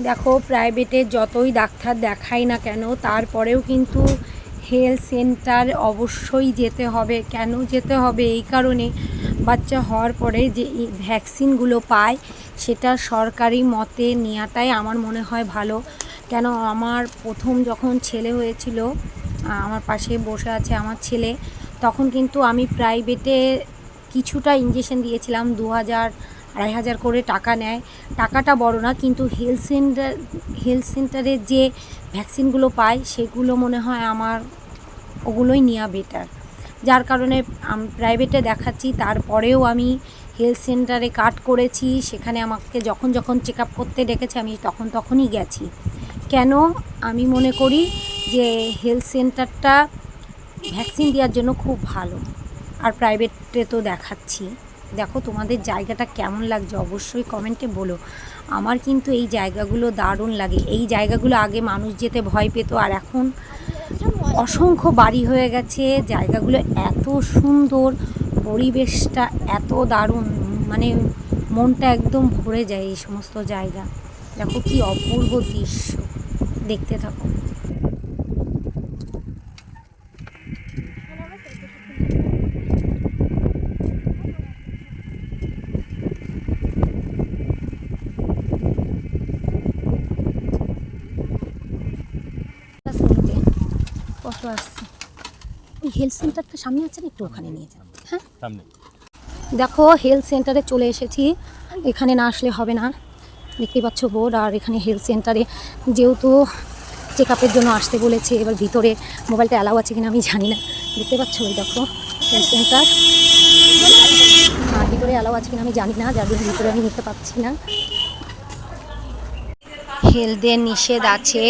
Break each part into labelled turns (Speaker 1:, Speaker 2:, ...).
Speaker 1: দেখো প্রাইভেটে যতই ডাক্তার দেখাই না কেন তারপরেও কিন্তু হেলথ সেন্টার অবশ্যই যেতে হবে। কেন যেতে হবে? এই কারণে বাচ্চা হওয়ার পরে যে ভ্যাকসিনগুলো পায় সেটা সরকারি মতে নেওয়াটাই আমার মনে হয় ভালো। কেন আমার প্রথম যখন ছেলে হয়েছিল, আমার পাশে বসে আছে আমার ছেলে, তখন কিন্তু আমি প্রাইভেটে কিছুটা ইঞ্জেকশন দিয়েছিলাম। 2000 2500 করে টাকা নেয়। টাকাটা বড় না, কিন্তু হেলথ সেন্টারের যে ভ্যাকসিনগুলো পাই সেগুলো মনে হয় আমার ওগুলোই নেওয়া বেটার। যার কারণে আমি প্রাইভেটে দেখাচ্ছি। তারপরেও আমি হেলথ সেন্টারে কার্ড করেছি, সেখানে আমাকে যখন যখন চেক আপ করতে ডেকেছে আমি তখনই গেছি। কেন? আমি মনে করি যে হেলথ সেন্টারটা ভ্যাকসিন দেওয়ার জন্য খুব ভালো। আর প্রাইভেটে তো দেখাচ্ছি। দেখো তোমাদের জায়গাটা কেমন লাগছে অবশ্যই কমেন্টে বলো। আমার কিন্তু এই জায়গাগুলো দারুণ লাগে। এই জায়গাগুলো আগে মানুষ যেতে ভয় পেত, আর এখন অসংখ্য বাড়ি হয়ে গেছে। জায়গাগুলো এত সুন্দর, পরিবেশটা এত দারুণ, মানে মনটা একদম ভরে যায় এই সমস্ত জায়গা। দেখো কি অপূর্ব দৃশ্য, দেখতে থাকো। শুনতে কত আসছে। ওই হেলথ সেন্টারটা সামনে আছে না, একটু ওখানে নিয়ে যান। হ্যাঁ সামনে দেখো হেলথ সেন্টারে চলে এসেছি। এখানে না আসলে হবে না, দেখতেই পাচ্ছ বোর্ড। আর এখানে হেলথ সেন্টারে যেহেতু চেক আপের জন্য আসতে বলেছে, এবার ভিতরে মোবাইলটা অ্যালাউ আছে কিনা আমি জানি না। দেখতে পাচ্ছ ওই দেখো হেলথ সেন্টার, আর ভিতরে অ্যালাউ আছে কিনা আমি জানি না, যার জন্য ভিতরে আমি নিতে পারছি না। হেলথের নিষেধ আছে,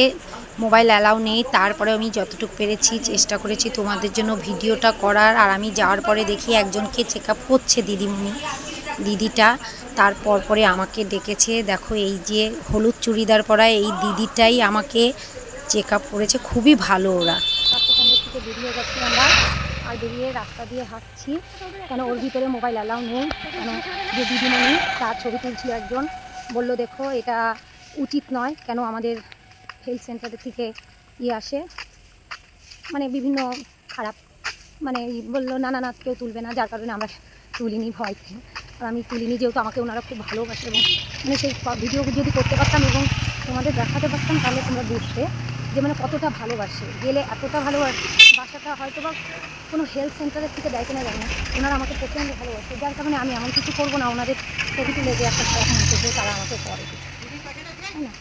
Speaker 1: মোবাইল অ্যালাউ নেই। তারপরে আমি যতটুকু পেরেছি চেষ্টা করেছি তোমাদের জন্য ভিডিওটা করার। আর আমি যাওয়ার পরে দেখি একজনকে চেক আপ করছে দিদিটা। তারপর পরে আমাকে ডেকেছে। দেখো এই যে হলুদ চুড়িদার পরা এই দিদিটাই আমাকে চেক আপ করেছে, খুবই ভালো ওরা। থেকে বেরিয়ে যাচ্ছি আমরা, আর বেরিয়ে রাস্তা দিয়ে হাঁটছি। কেন ওর ভিতরে মোবাইল অ্যালাউ নেই। কেন যে দিদিমণি তার ছবি তুলছিল একজন, বললো দেখো এটা উচিত নয়। কেন আমাদের হেলথ সেন্টারের থেকে আসে, মানে বিভিন্ন খারাপ, মানে বললো না না না কেউ তুলবে না। যার কারণে আমরা তুলিনি ভয়তে। আর আমি তুলিনি, যেহেতু আমাকে ওনারা খুব ভালোবাসে। এবং মানে সেই ভিডিও যদি করতে পারতাম এবং তোমাদের দেখাতে পারতাম, তাহলে তোমরা বুঝতে যে মানে কতটা ভালোবাসে। গেলে এতটা ভালোবাসাটা হয়তো বা কোনো হেলথ সেন্টারের থেকে দেয় কিনা জানি না। ওনারা আমাকে প্রচণ্ড ভালোবাসে, যার কারণে আমি এমন কিছু করবো না ওনাদের ছবি তুলে যে একটা খারাপ মনে করবো তারা আমাকে করে, তাই না?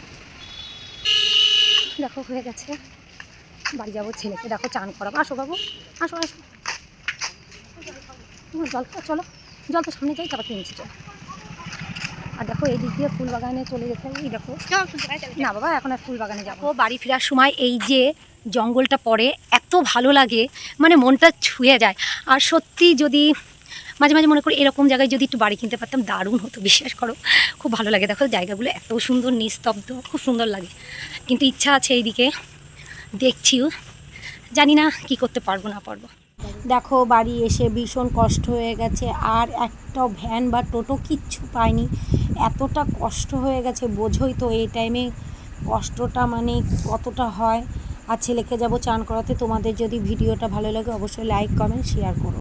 Speaker 1: দেখো হয়ে গেছে, বাড়ি যাবো। ছেলেকে দেখো চান করাবো। আসো বাবু, আসো আসো। জল চলো, জল তো সামনে যাই, তারপর কিনছি চলো। আর দেখো এই দিক দিয়ে ফুল বাগানে চলে যেতে হবে। এই দেখো না বাবা, এখন আর ফুল বাগানে যাবো। বাড়ি ফেরার সময় এই যে জঙ্গলটা পড়ে এত ভালো লাগে, মানে মনটা ছুঁয়ে যায়। আর সত্যি যদি মাঝে মাঝে মনে করি এরকম জায়গায় যদি একটু বাড়ি কিনতে পারতাম দারুণ হতো, বিশ্বাস করো। খুব ভালো লাগে। দেখো জায়গাগুলো এত সুন্দর, নিস্তব্ধ, খুব সুন্দর লাগে। কিন্তু ইচ্ছা আছে এইদিকে, দেখছিও, জানি না কি করতে পারবো না পারবো। দেখো বাড়ি এসে ভীষণ কষ্ট হয়ে গেছে, আর একটা ভ্যান বা টোটো কিচ্ছু পাইনি। এতটা কষ্ট হয়ে গেছে, বোঝোই তো এই টাইমে কষ্টটা মানে কতটা হয়। আর ছেলেকে যাবো চান করাতে। তোমাদের যদি ভিডিওটা ভালো লাগে অবশ্যই লাইক কমেন্ট শেয়ার করো।